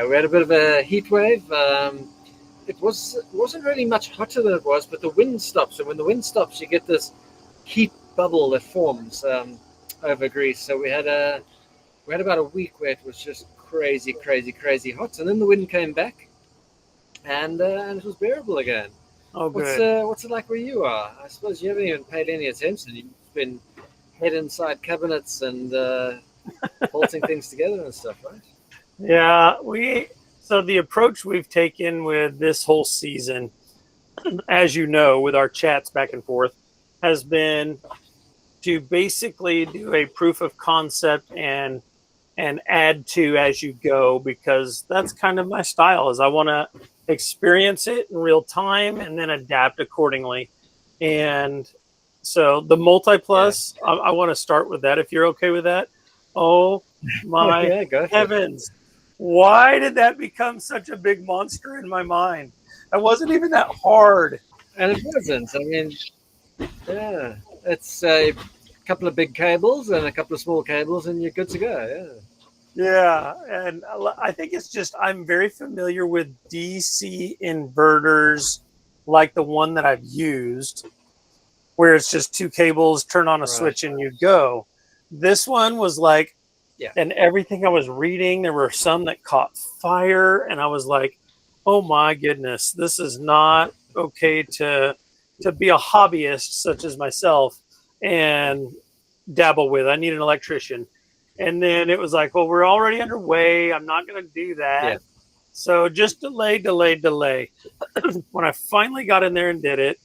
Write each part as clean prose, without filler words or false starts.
We had a bit of a heat wave. It wasn't really much hotter than it was, but the wind stops, and when the wind stops, you get this heat bubble that forms over Greece. So we had about a week where it was just crazy, crazy, crazy hot, and then the wind came back, and it was bearable again. Oh, What's good. what's it like where you are? I suppose you haven't even paid any attention. You've been head inside cabinets and bolting things together and stuff, right? Yeah, so the approach we've taken with this whole season, as you know, with our chats back and forth, has been to basically do a proof of concept and add to as you go, because that's kind of my style. Is I want to experience it in real time and then adapt accordingly. And so the multi Yeah. plus, I want to start with that if you're okay with that. Oh Oh my yeah, go for it. heavens. Why did that become such a big monster in my mind? That wasn't even that hard. And it wasn't. I mean, yeah, it's a couple of big cables and a couple of small cables, and you're good to go. Yeah. Yeah, and I think it's just I'm very familiar with DC inverters like the one that I've used, where it's just two cables, turn on a Right. switch, and you go. This one was like, Yeah. and everything I was reading, there were some that caught fire, and I was like, oh my goodness, this is not okay to be a hobbyist such as myself and dabble with. I need an electrician. And then it was like, well, we're already underway. I'm not going to do Yeah. that. So just delay, delay, delay. When I finally got in there and did it,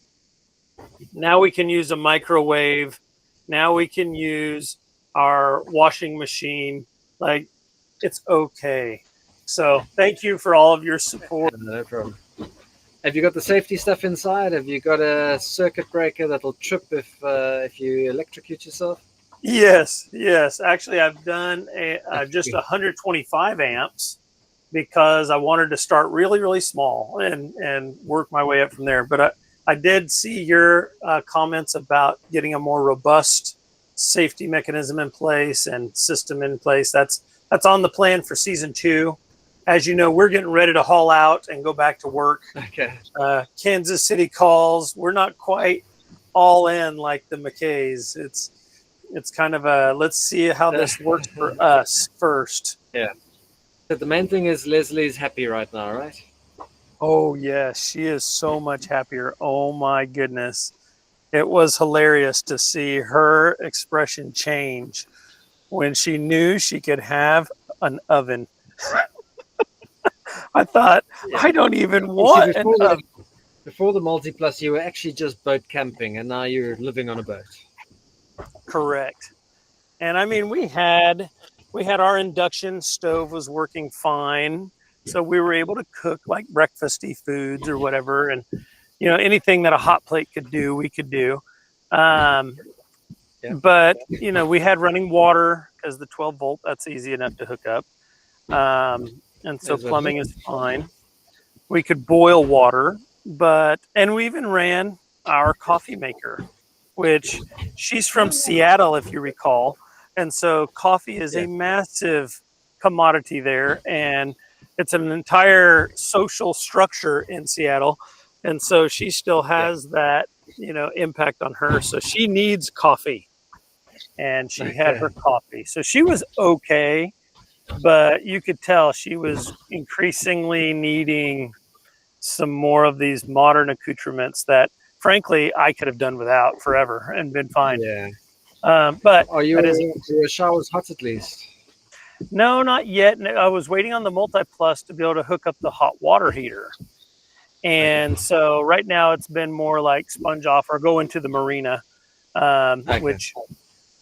now we can use a microwave. Now we can use our washing machine. Like, it's okay. So thank you for all of your support. No problem. Have you got the safety stuff inside? Have you got a circuit breaker that'll trip if you electrocute yourself? Yes, yes. Actually, I've done just 125 amps because I wanted to start really, really small and work my way up from there. But I did see your comments about getting a more robust safety mechanism in place and system in place. That's on the plan for season 2. As you know, we're getting ready to haul out and go back to work. Okay. Kansas City calls. We're not quite all in like the McKays. It's kind of a let's see how this works for us first. Yeah. But the main thing is Leslie's happy right now, right? Oh yes, she is so much happier. Oh my goodness. It was hilarious to see her expression change when she knew she could have an oven. I thought, Yeah. I don't even You see, want an oven. before the multi-plus, you were actually just boat camping, and now you're living on a boat. Correct. And I mean, we had our induction stove was working fine, so we were able to cook like breakfasty foods or whatever, and anything that a hot plate could do, we could do. Yeah. But we had running water because the 12 volt, that's easy enough to hook up, and so plumbing is fine. We could boil water, and we even ran our coffee maker, which she's from Seattle, if you recall. And so coffee is a massive commodity there, and it's an entire social structure in Seattle. And so she still has that, impact on her. So she needs coffee, and she had her coffee. So she was okay, but you could tell she was increasingly needing some more of these modern accoutrements that, frankly, I could have done without forever and been fine. Yeah. But are your showers hot at least? No, not yet. I was waiting on the multi-plus to be able to hook up the hot water heater. And so right now it's been more like sponge off or go into the marina, which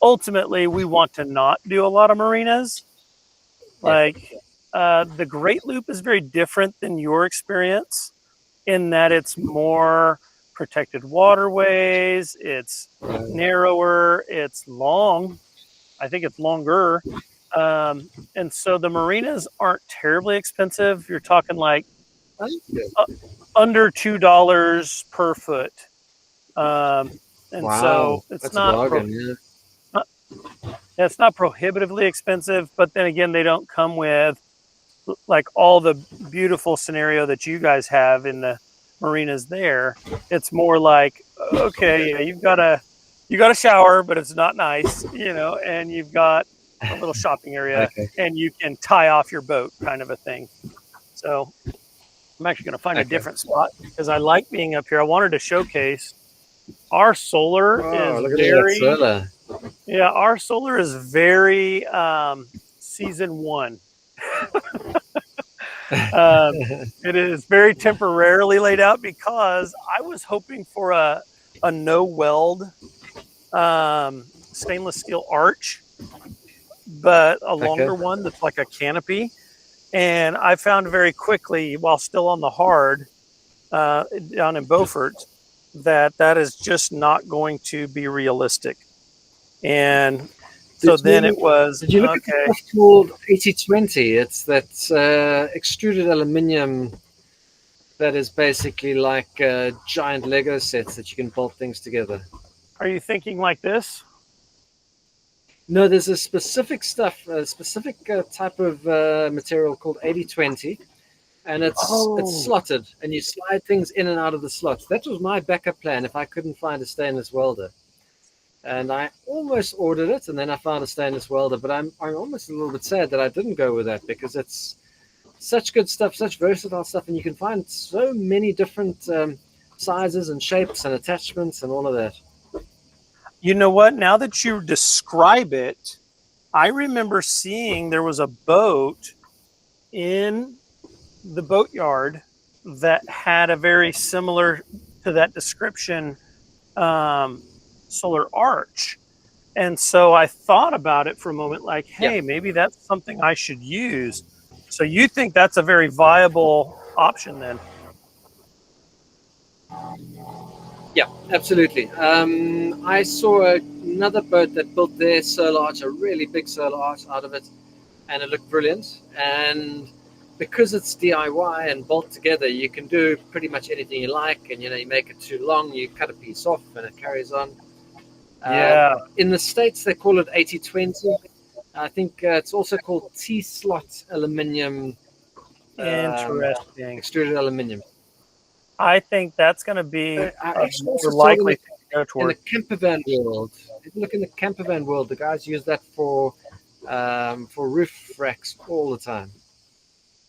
ultimately we want to not do a lot of marinas. Like the Great Loop is very different than your experience in that it's more protected waterways, it's narrower, it's long. I think it's longer. And so the marinas aren't terribly expensive. You're talking like under $2 per foot. And so it's not it's not prohibitively expensive, but then again, they don't come with like all the beautiful scenario that you guys have in the marinas there. It's more like, okay, yeah, you got a shower, but it's not nice, and you've got a little shopping area, Okay. and you can tie off your boat, kind of a thing. So I'm actually going to find a Okay. different spot because I like being up here. I wanted to showcase our solar Oh, is look at that very, solar. yeah, our solar is very season one. It is very temporarily laid out because I was hoping for a no weld stainless steel arch, but a Okay. longer one that's like a canopy. And I found very quickly, while still on the hard down in Beaufort, that is just not going to be realistic. And so then it was Did you look at the okay. stuff called 8020? It's that extruded aluminium that is basically like giant Lego sets that you can bolt things together. Are you thinking like this? No, there's a specific type of material called 8020, and it's slotted, and you slide things in and out of the slots. That was my backup plan if I couldn't find a stainless welder. And I almost ordered it, and then I found a stainless welder. But I'm almost a little bit sad that I didn't go with that because it's such good stuff, such versatile stuff, and you can find so many different sizes and shapes and attachments and all of that. You know what? Now that you describe it, I remember seeing there was a boat in the boatyard that had a very similar to that description solar arch. And so I thought about it for a moment, like, hey, maybe that's something I should use. So you think that's a very viable option then? Yeah, absolutely. I saw another boat that built their solar arch, a really big solar arch out of it, and it looked brilliant. And because it's DIY and bolt together, you can do pretty much anything you like. And you make it too long, you cut a piece off, and it carries on. Yeah. In the States, they call it 8020. I think it's also called T-slot aluminium. Interesting. Extruded aluminium. I think that's going to be I actually also more saw likely to go in the toward. camper van world. If you look in the camper van world, the guys use that for roof racks all the time.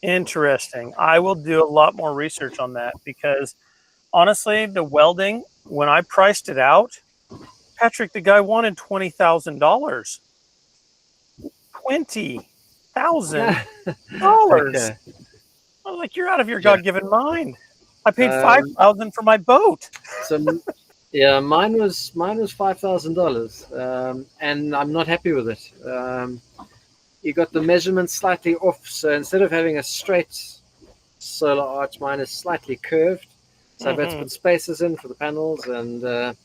Interesting. I will do a lot more research on that because honestly, the welding, when I priced it out, Patrick, the guy wanted $20,000. $20,000. Okay. I was like, you're out of your God-given mind. I paid $5,000 for my boat. So, yeah, mine was $5,000, and I'm not happy with it. You got the measurements slightly off, so instead of having a straight solar arch, mine is slightly curved. So I've had to put spacers in for the panels, and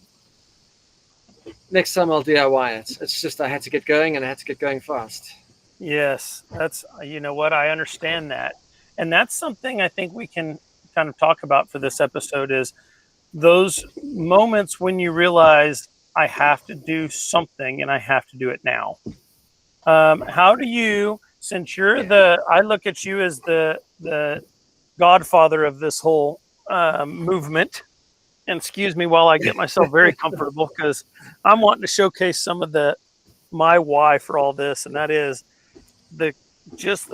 next time I'll DIY it. It's just I had to get going, and I had to get going fast. Yes, that's, you know what, I understand that. And that's something I think we can kind of talk about for this episode is those moments when you realize I have to do something and I have to do it now. How do you, since you're I look at you as the godfather of this whole movement, and excuse me while I get myself very comfortable because I'm wanting to showcase some of my why for all this, and that is the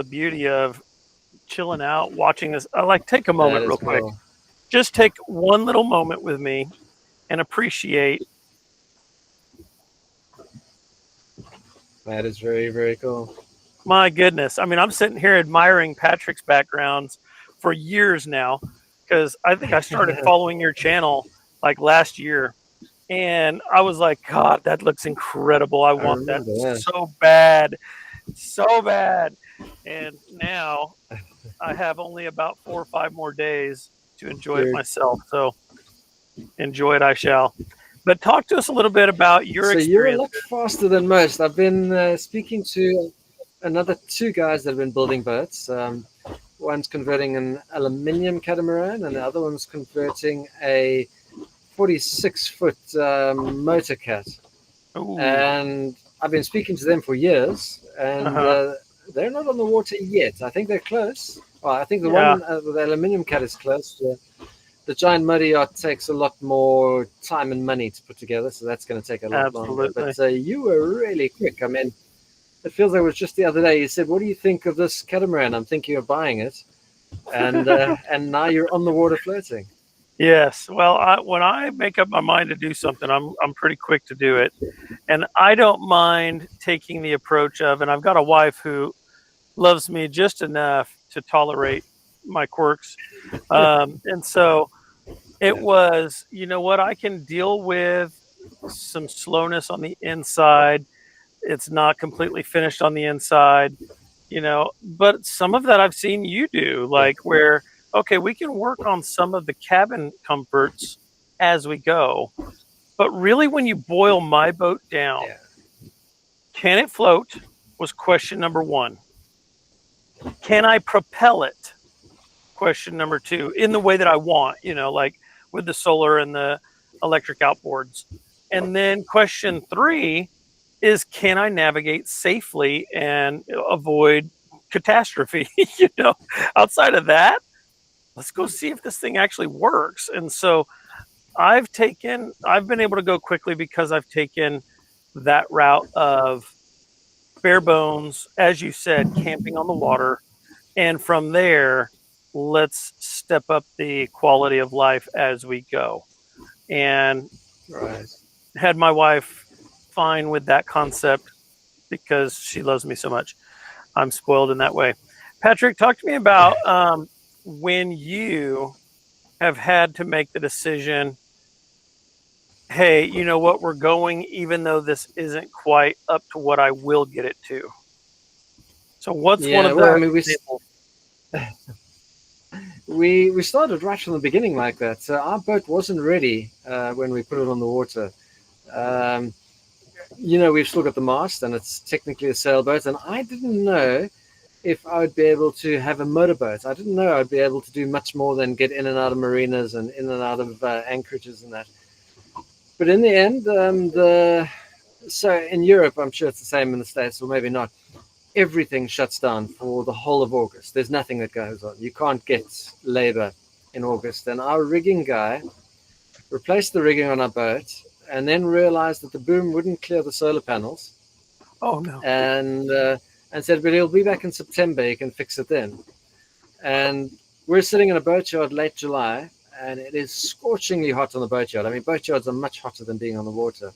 beauty of chilling out, watching this. I like take a moment real quick. Just take one little moment with me and appreciate. That is very, very cool. My goodness. I mean, I'm sitting here admiring Patrick's backgrounds for years now because I think I started following your channel like last year. And I was like, God, that looks incredible. I want that so bad. So bad. And now I have only about 4 or 5 more days to enjoy it myself. So enjoy it, I shall. But talk to us a little bit about your experience. So you're a lot faster than most. I've been speaking to another 2 guys that have been building boats. One's converting an aluminium catamaran, and the other one's converting a 46-foot motor cat. Ooh. And I've been speaking to them for years, and they're not on the water yet. I think they're close. Well, I think the Yeah, one with the aluminium cat is close. The giant muddy yacht takes a lot more time and money to put together, so that's going to take a lot longer. absolutely. But you were really quick. I mean, it feels like it was just the other day. You said, "What do you think of this catamaran?" I'm thinking of buying it, and and now you're on the water floating. Yes. Well, when I make up my mind to do something, I'm pretty quick to do it, and I don't mind taking the approach of. And I've got a wife who loves me just enough to tolerate my quirks, and so it Yeah, was. You know what? I can deal with some slowness on the inside. It's not completely finished on the inside, but some of that I've seen you do, yeah, like where, okay, we can work on some of the cabin comforts as we go. But really, when you boil my boat down, yeah. can it float was question number one. Can I propel it? Question number two, in the way that I want, like with the solar and the electric outboards. And then question three is, can I navigate safely and avoid catastrophe? you know, Outside of that, let's go see if this thing actually works. And so I've been able to go quickly because I've taken that route of bare bones, as you said, camping on the water. And from there, let's step up the quality of life as we go. And Right. had my wife fine with that concept because she loves me so much. I'm spoiled in that way. Patrick, talk to me about when you have had to make the decision, hey, you know what, we're going, even though this isn't quite up to what I will get it to. So, what's one Yeah. of Well, I the mean, examples? we started right from the beginning like that. So our boat wasn't ready when we put it on the water. Um, we've still got the mast, and it's technically a sailboat. And I didn't know if I would be able to have a motorboat. I didn't know I'd be able to do much more than get in and out of marinas and in and out of anchorages and that. But in the end, so in Europe, I'm sure it's the same in the States, or maybe not. Everything shuts down for the whole of August. There's nothing that goes on. You can't get labor in August. And our rigging guy replaced the rigging on our boat and then realized that the boom wouldn't clear the solar panels Oh, no. and said, but he'll be back in September. He can fix it then. And we're sitting in a boatyard late July, and it is scorchingly hot on the boatyard. I mean, boatyards are much hotter than being on the water.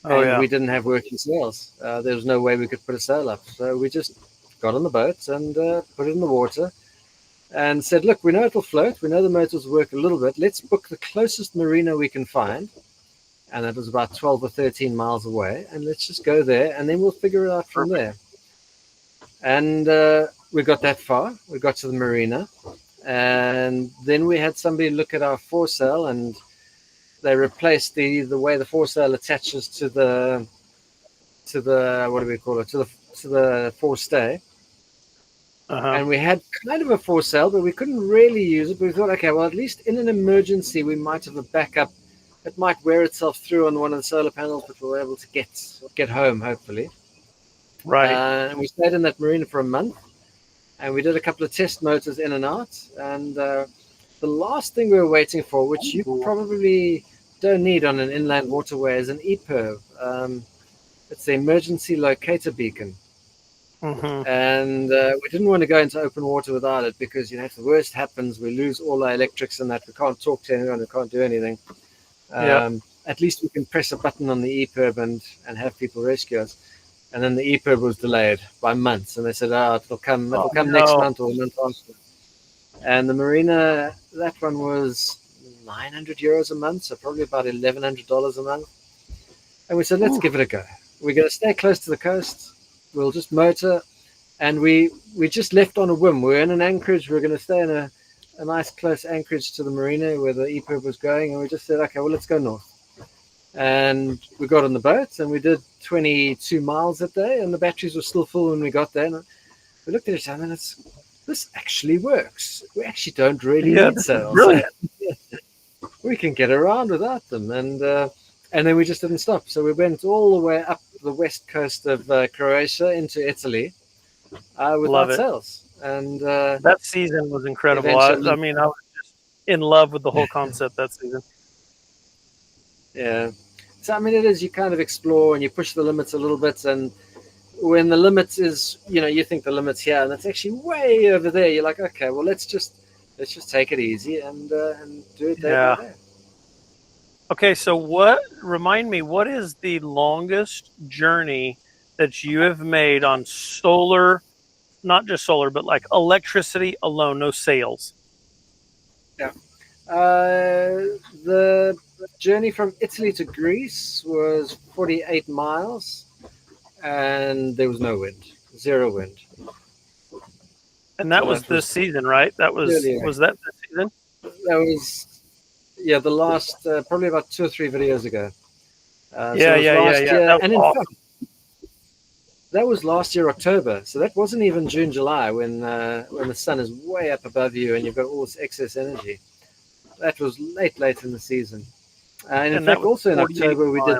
Oh, And yeah. we didn't have working sails. There was no way we could put a sail up. So we just got on the boat and put it in the water and said, look, we know it'll float. We know the motors work a little bit. Let's book the closest marina we can find. And that was about 12 or 13 miles away. And let's just go there, and then we'll figure it out from Perfect. there. And we got that far. We got to the marina. And then we had somebody look at our foresail, and they replaced the way the foresail attaches to the what do we call it, to the forestay. Uh-huh. And we had kind of a foresail, but we couldn't really use it. But we thought, okay, well, at least in an emergency, we might have a backup. It might wear itself through on one of the solar panels, but we'll be able to get home, hopefully. Right. And we stayed in that marina for a month, and we did a couple of test motors in and out. And the last thing we were waiting for, which you probably don't need on an inland waterway, is an EPIRB. It's the emergency locator beacon. Mm-hmm. And we didn't want to go into open water without it because, if the worst happens, we lose all our electrics and that. We can't talk to anyone, we can't do anything. Yeah. At least we can press a button on the EPIRB and have people rescue us. And then the EPIRB was delayed by months, and they said, it'll come next No. month or the month after. And the marina, that one was €900 a month, so probably about $1,100 a month. And we said, let's give it a go. We're going to stay close to the coast. We'll just motor. And we just left on a whim. We're in an anchorage. We're going to stay in a nice close anchorage to the marina where the EPIRB was going. And we just said, okay, well, let's go north. And we got on the boat, and we did 22 miles that day, and the batteries were still full when we got there. And we looked at each other, and this actually works. We actually don't really need sails. Brilliant. We can get around without them. And then we just didn't stop. So we went all the way up the west coast of Croatia into Italy. without it. sails. And That season was incredible. eventually, I mean, I was just in love with the whole concept that season. yeah. So I mean, it is, you kind of explore and you push the limits a little bit, and when the limit is, you think the limit's here, and it's actually way over there. You're like, okay, well, let's just take it easy and do it day Yeah. by day. Okay, so remind me, what is the longest journey that you have made on solar, not just solar, but like electricity alone, no sails? Yeah. The journey from Italy to Greece was 48 miles, and there was no wind, zero wind. And that So was this season, right? That was really, was that this season? that was, yeah, the last probably about 2 or 3 videos ago. So Yeah. it was last year, That was and in awesome. fact, that was last year October. So that wasn't even June, July, when the sun is way up above you and you've got all this excess energy. That was late in the season. And in And that fact, was also in 48 October, we did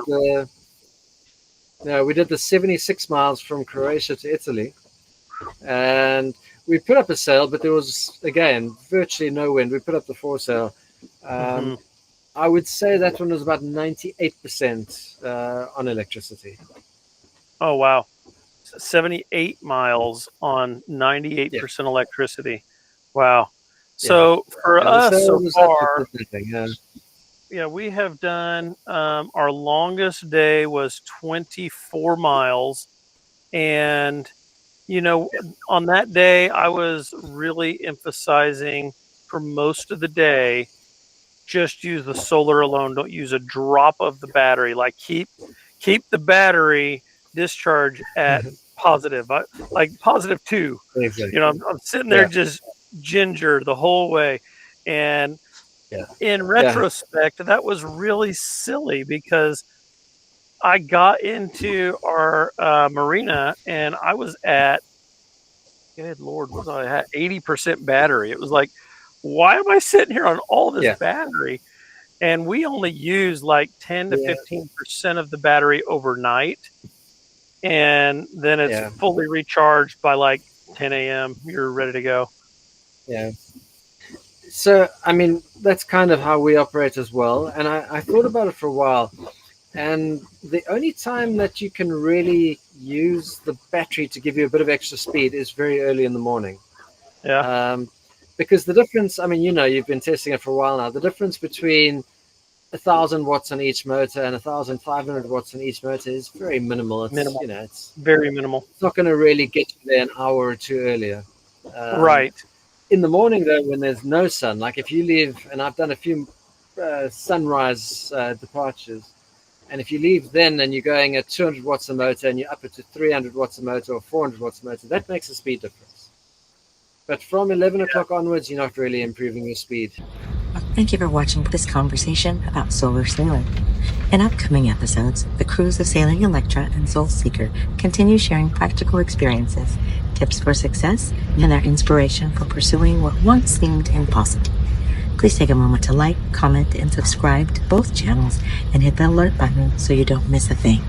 miles. the 76 miles from Croatia to Italy, and we put up a sail, but there was, again, virtually no wind. We put up the foresail. Mhm. I would say that one was about 98% on electricity. Oh wow. 78 miles on 98% electricity. Wow. Yeah, So for yeah, the us sail so was far, absolutely nothing. yeah, we have done our longest day was 24 miles. And, on that day, I was really emphasizing for most of the day, just use the solar alone. Don't use a drop of the battery. Like keep the battery discharge at positive, like +2. Exactly. I'm sitting there Yeah, just ginger the whole way. And yeah, in yeah, retrospect, that was really silly because I got into our marina and I was at, good Lord, what was I at? 80% battery. It was like, why am I sitting here on all this yeah, battery? And we only use like 10 to yeah, 15% of the battery overnight. And then it's yeah, fully recharged by like 10 a.m. You're ready to go. yeah. So, I mean, that's kind of how we operate as well. And I thought about it for a while. And the only time that you can really use the battery to give you a bit of extra speed is very early in the morning. Yeah. Because the difference, I mean, you've been testing it for a while now. The difference between 1,000 watts on each motor and 1,500 watts on each motor is very minimal. It's Minimal. it's Very minimal. not going to really get you there an hour or two earlier. Right. In the morning, though, when there's no sun, like if you leave, and I've done a few sunrise departures, and if you leave then and you're going at 200 watts a motor and you're up to 300 watts a motor or 400 watts a motor, that makes a speed difference. But from 11 o'clock onwards, you're not really improving your speed. Thank you for watching this conversation about solar sailing. In upcoming episodes, the crews of Sailing Electra and Soul Seeker continue sharing practical experiences, tips for success, and their inspiration for pursuing what once seemed impossible. Please take a moment to like, comment, and subscribe to both channels and hit the alert button so you don't miss a thing.